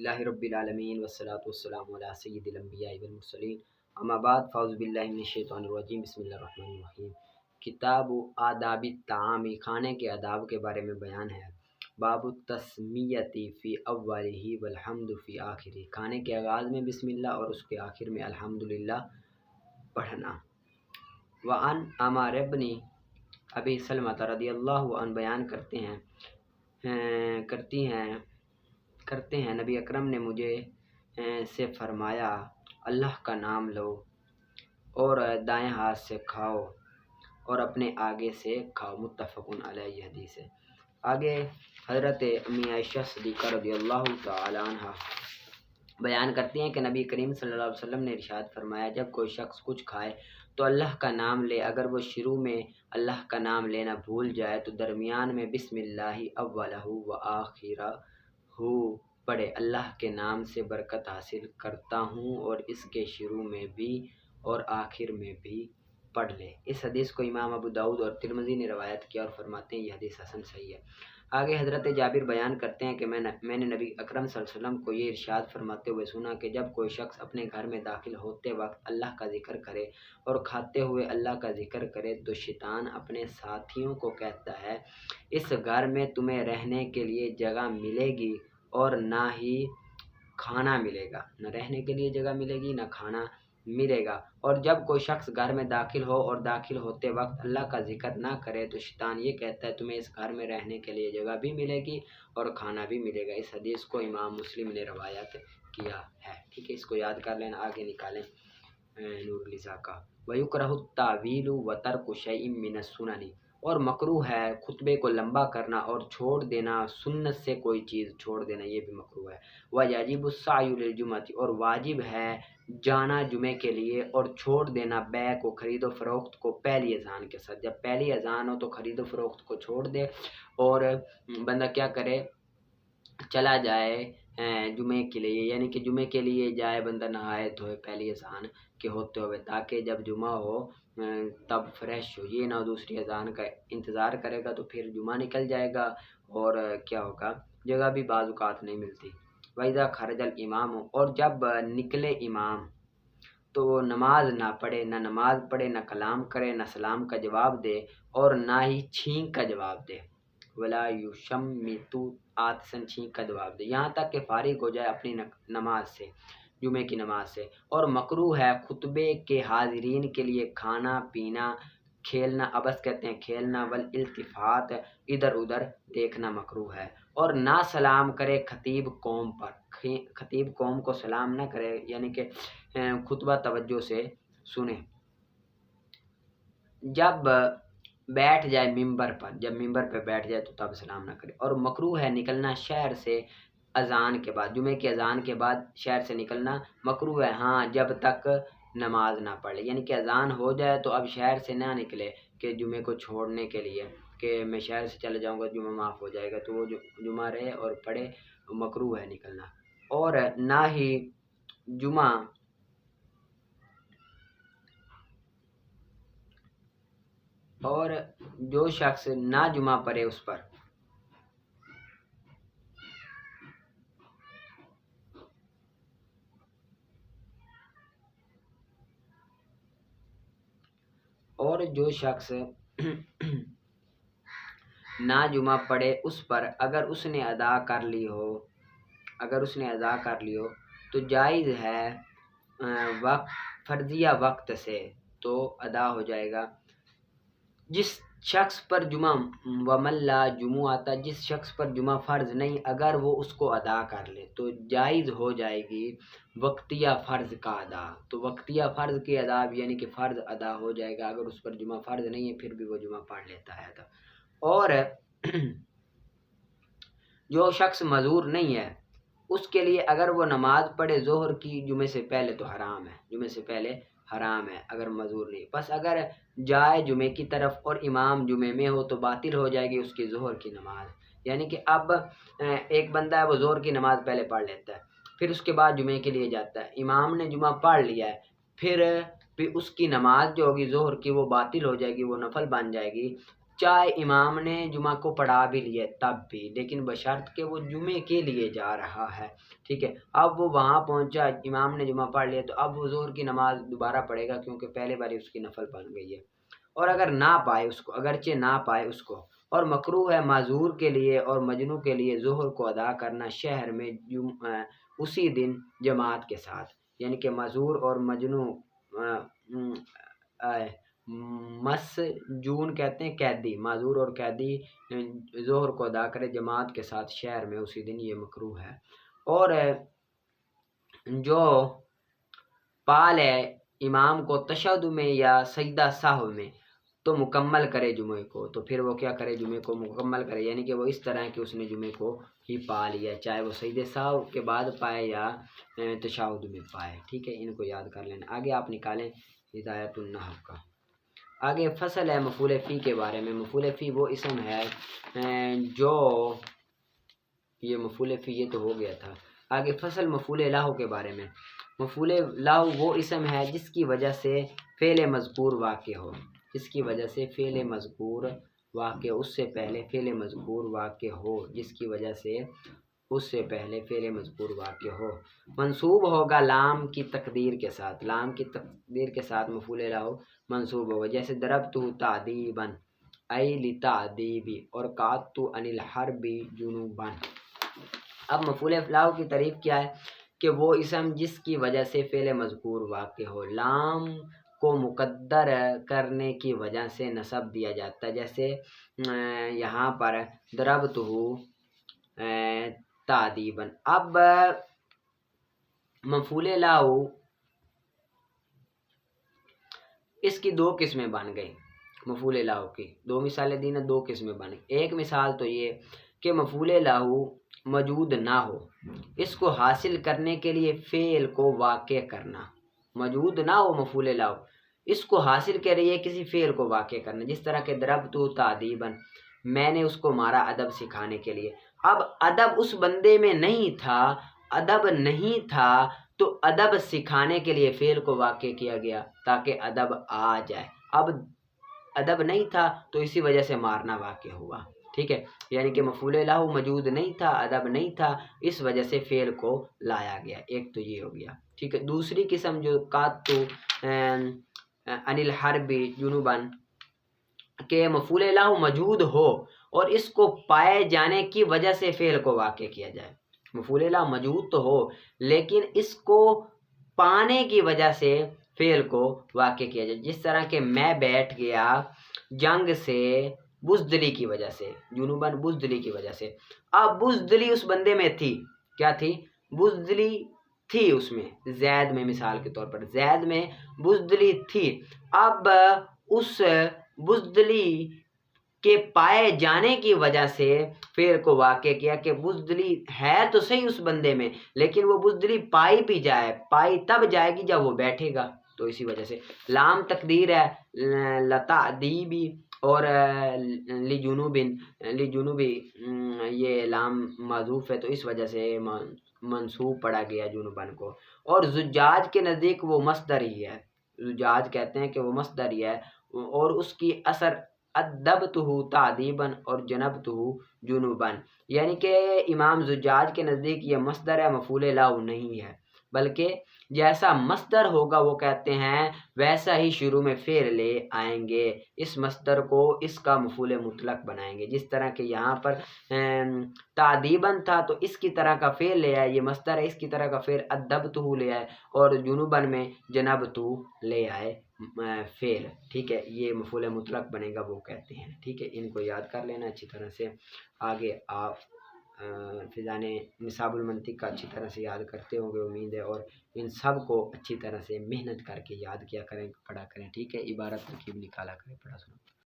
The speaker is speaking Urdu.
الحمدللہ رب العالمین والصلاة والسلام علی سید الانبیاء والمرسلین اما بعد فاعوذ باللہ من الشیطان الرجیم بسم اللہ الرحمن الرحیم۔ کتاب آداب الطعام، کھانے کے آداب کے بارے میں بیان ہے۔ باب التسمیۃ فی اولہ والحمد فی آخرہ، کھانے کے آغاز میں بسم اللہ اور اس کے آخر میں الحمدللہ پڑھنا۔ وعن عمار بن ابی سلمۃ رضی اللہ عنہ بیان کرتے ہیں نبی اکرم نے مجھے سے فرمایا اللہ کا نام لو اور دائیں ہاتھ سے کھاؤ اور اپنے آگے سے کھاؤ، متفقن علیہ حدیث ہے۔ آگے حضرت امی عائشہ صدیقہ رضی اللہ تعالی عنہ بیان کرتی ہیں کہ نبی کریم صلی اللہ علیہ وسلم نے ارشاد فرمایا جب کوئی شخص کچھ کھائے تو اللہ کا نام لے، اگر وہ شروع میں اللہ کا نام لینا بھول جائے تو درمیان میں بسم اللہ اولہ و آخرہ پڑھے، اللہ کے نام سے برکت حاصل کرتا ہوں اور اس کے شروع میں بھی اور آخر میں بھی پڑھ لے۔ اس حدیث کو امام ابو داؤد اور ترمذی نے روایت کیا اور فرماتے ہیں یہ حدیث حسن صحیح ہے۔ آگے حضرت جابر بیان کرتے ہیں کہ میں نے نبی اکرم صلی اللہ علیہ وسلم کو یہ ارشاد فرماتے ہوئے سنا کہ جب کوئی شخص اپنے گھر میں داخل ہوتے وقت اللہ کا ذکر کرے اور کھاتے ہوئے اللہ کا ذکر کرے تو شیطان اپنے ساتھیوں کو کہتا ہے اس گھر میں تمہیں رہنے کے لیے جگہ ملے گی اور نہ ہی کھانا ملے گا، نہ رہنے کے لیے جگہ ملے گی نہ کھانا ملے گا۔ اور جب کوئی شخص گھر میں داخل ہو اور داخل ہوتے وقت اللہ کا ذکر نہ کرے تو شیطان یہ کہتا ہے تمہیں اس گھر میں رہنے کے لیے جگہ بھی ملے گی اور کھانا بھی ملے گا۔ اس حدیث کو امام مسلم نے روایت کیا ہے۔ ٹھیک ہے، اس کو یاد کر لینا، آگے نکالیں نور النساء کا۔ وَيُكْرَهُ التَّعْوِيلُ وَتَرْكُ شَيْءٍ مِّنَ السُّنَنِ، اور مکروہ ہے خطبے کو لمبا کرنا اور چھوڑ دینا سنت سے کوئی چیز چھوڑ دینا، یہ بھی مکروہ ہے۔ وَيَجِبُ السَّعْيُ لِلْجُمْعَةِ، اور واجب ہے جانا جمعے کے لیے اور چھوڑ دینا بیع کو، خرید و فروخت کو پہلی اذان کے ساتھ۔ جب پہلی اذان ہو تو خرید و فروخت کو چھوڑ دے اور بندہ کیا کرے، چلا جائے جمعے کے لیے، یعنی کہ جمعے کے لیے جائے بندہ نہائے دھوئے پہلی اذان کے ہوتے ہوئے، تاکہ جب جمعہ ہو تب فریش ہو۔ یہ نہ دوسری اذان کا انتظار کرے گا تو پھر جمعہ نکل جائے گا اور کیا ہوگا، جگہ بھی بعض اوقات نہیں ملتی۔ وَإِذَا خَرَجَ الْإِمَامُ، اور جب نکلے امام تو وہ نماز نہ پڑھے، نہ نماز پڑھے، نہ کلام کرے، نہ سلام کا جواب دے اور نہ ہی چھینک کا جواب دے۔ وَلَا يُشَمِّتُ عَاطِسًا، چھینک کا جواب دے، یہاں تک کہ فارغ ہو جائے اپنی نماز سے، جمعے کی نماز سے۔ اور مکروہ ہے خطبے کے حاضرین کے لیے کھانا پینا، کھیلنا، عبث کہتے ہیں کھیلنا، والالتفات، ادھر ادھر دیکھنا مکروہ ہے۔ اور نہ سلام کرے خطیب قوم پر، خطیب قوم کو سلام نہ کرے، یعنی کہ خطبہ توجہ سے سنے۔ جب بیٹھ جائے ممبر پر، جب ممبر پہ بیٹھ جائے تو تب سلام نہ کرے۔ اور مکروہ ہے نکلنا شہر سے اذان کے بعد، جمعے کی اذان کے بعد شہر سے نکلنا مکروہ ہے، ہاں جب تک نماز نہ پڑھ لے، یعنی کہ اذان ہو جائے تو اب شہر سے نہ نکلے کہ جمعے کو چھوڑنے کے لیے کہ میں شہر سے چلے جاؤں گا جمعہ معاف ہو جائے گا، تو وہ جمعہ رہے اور پڑھے، مکروہ ہے نکلنا۔ اور نہ ہی جمعہ اور جو شخص نہ جمعہ پڑھے اس پر نہ جمعہ پڑھے اس پر اگر اس نے ادا کر لی ہو تو جائز ہے فرضیہ وقت سے تو ادا ہو جائے گا۔ جس شخص پر جمعہ ومن لا جمعہ، جس شخص پر جمعہ فرض نہیں، اگر وہ اس کو ادا کر لے تو جائز ہو جائے گی وقتیہ فرض کا ادا۔ تو وقتیہ فرض کی ادا یعنی کہ فرض ادا ہو جائے گا، اگر اس پر جمعہ فرض نہیں ہے پھر بھی وہ جمعہ پڑھ لیتا ہے تو۔ اور جو شخص معذور نہیں ہے اس کے لیے اگر وہ نماز پڑھے ظہر کی جمعے سے پہلے تو حرام ہے، جمعے سے پہلے حرام ہے اگر معذور نہیں۔ بس اگر جائے جمعے کی طرف اور امام جمعے میں ہو تو باطل ہو جائے گی اس کی ظہر کی نماز، یعنی کہ اب ایک بندہ ہے وہ ظہر کی نماز پہلے پڑھ لیتا ہے، پھر اس کے بعد جمعے کے لیے جاتا ہے، امام نے جمعہ پڑھ لیا ہے، پھر اس کی نماز جو ہوگی ظہر کی وہ باطل ہو جائے گی، وہ نفل بن جائے گی، چاہے امام نے جمعہ کو پڑھا بھی لیا تب بھی، لیکن بشرط کہ وہ جمعے کے لیے جا رہا ہے، ٹھیک ہے۔ اب وہ وہاں پہنچا، امام نے جمعہ پڑھ لیا، تو اب وہ ظہر کی نماز دوبارہ پڑھے گا، کیونکہ پہلے باری اس کی نفل بن گئی ہے۔ اور اگر نہ پائے اس کو، اگرچہ نہ پائے اس کو، اور مکروہ ہے معذور کے لیے اور مجنوں کے لیے ظہر کو ادا کرنا شہر میں اسی دن جماعت کے ساتھ، یعنی کہ معذور اور مجنوں مسجون کہتے ہیں قیدی، معذور اور قیدی ظہر کو ادا کرے جماعت کے ساتھ شہر میں اسی دن، یہ مکروہ ہے۔ اور جو پال ہے امام کو تشہد میں یا سجدہ سہو میں، تو مکمل کرے جمعے کو، تو پھر وہ کیا کرے، جمعے کو مکمل کرے، یعنی کہ وہ اس طرح کہ اس نے جمعے کو ہی پا لیا، چاہے وہ سجدہ سہو کے بعد پائے یا تشہد میں پائے، ٹھیک ہے۔ ان کو یاد کر لینا۔ آگے آپ نکالیں ہدایت النحو کا۔ آگے فصل ہے مفعول فی کے بارے میں۔ مفعول فی وہ اسم ہے جو، یہ مفعول فی یہ تو ہو گیا تھا۔ آگے فصل مفعول لہ کے بارے میں۔ مفعول لہ وہ اسم ہے جس کی وجہ سے فعل مذکور واقع ہو، جس کی وجہ سے فعل مذکور واقع، اس سے پہلے فعل مذکور واقع ہو، جس کی وجہ سے اس سے پہلے فعل مذکور واقع ہو۔ منصوب ہوگا لام کی تقدیر کے ساتھ، لام کی تقدیر کے ساتھ مفعول لہ منصوب ہوگا، جیسے ضربت تعذیبا ای لتعذیبی اور قعدت عن الحرب جنوبا۔ اب مفعول لہ کی تعریف کیا ہے کہ وہ اسم جس کی وجہ سے فعل مذکور واقع ہو، لام کو مقدر کرنے کی وجہ سے نصب دیا جاتا ہے، جیسے یہاں پر ضربتہ تعذیبا۔ اب مفعول لہ اس کی دو قسمیں بن گئی، مفعول لہ کی دو مثالیں دی نا، دو قسمیں بن گئی۔ ایک مثال تو یہ کہ مفعول لہ موجود نہ ہو، اس کو حاصل کرنے کے لیے فعل کو واقع کرنا، موجود نہ ہو مفعول لہ، اس کو حاصل کے لیے کسی فعل کو واقع کرنا، جس طرح کہ ضربت تعذیبا، میں نے اس کو مارا ادب سکھانے کے لیے۔ اب ادب اس بندے میں نہیں تھا، ادب نہیں تھا، تو ادب سکھانے کے لیے فعل کو واقع کیا گیا تاکہ ادب آ جائے۔ اب ادب نہیں تھا تو اسی وجہ سے مارنا واقع ہوا، ٹھیک ہے۔ یعنی کہ مفعول لہ موجود نہیں تھا، ادب نہیں تھا، اس وجہ سے فعل کو لایا گیا، ایک تو یہ ہو گیا، ٹھیک ہے۔ دوسری قسم جو قعدت عن الحرب جنوبا، کہ مفعول لہ موجود ہو اور اس کو پائے جانے کی وجہ سے فعل کو واقع کیا جائے۔ مفعول لہ موجود تو ہو لیکن اس کو پانے کی وجہ سے فعل کو واقع کیا جائے، جس طرح کہ میں بیٹھ گیا جنگ سے بزدلی کی وجہ سے، جنوباً بزدلی کی وجہ سے۔ اب بزدلی اس بندے میں تھی، کیا تھی؟ بزدلی تھی اس میں، زید میں مثال کے طور پر زید میں بزدلی تھی۔ اب اس بزدلی کے پائے جانے کی وجہ سے فعل کو واقع کیا کہ بزدلی ہے تو صحیح اس بندے میں، لیکن وہ بزدلی پائی بھی جائے، پائی تب جائے گی جب وہ بیٹھے گا، تو اسی وجہ سے لام تقدیر ہے لتعذیبی اور لجنوبی، یہ لام معذوف ہے تو اس وجہ سے منصوب پڑا گیا جنوبن کو۔ اور زجاج کے نزدیک وہ مصدر ہی ہے، زجاج کہتے ہیں کہ وہ مصدر ہی ہے، اور اس کی اثر ادبتہ تعذیبا اور جنبتہ جنوبا، یعنی کہ امام زجاج کے نزدیک یہ مصدر ہے، مفعول لہ نہیں ہے، بلکہ جیسا مصدر ہوگا وہ کہتے ہیں ویسا ہی شروع میں فعل لے آئیں گے، اس مصدر کو اس کا مفعول مطلق بنائیں گے، جس طرح کہ یہاں پر تعذیباً تھا تو اس کی طرح کا فعل لے آئے، یہ مصدر ہے، اس کی طرح کا فعل ادبتہ لے آئے، اور جنوباً میں جنبتہ لے آئے فعل، ٹھیک ہے۔ یہ مفعول مطلق بنے گا وہ کہتے ہیں، ٹھیک ہے۔ ان کو یاد کر لینا اچھی طرح سے۔ آگے آپ فضان نصاب المنطق کا اچھی طرح سے یاد کرتے ہوں گے امید ہے، اور ان سب کو اچھی طرح سے محنت کر کے یاد کیا کریں، پڑھا کریں، ٹھیک ہے۔ عبارت ترکیب نکالا کریں، پڑھا سنا۔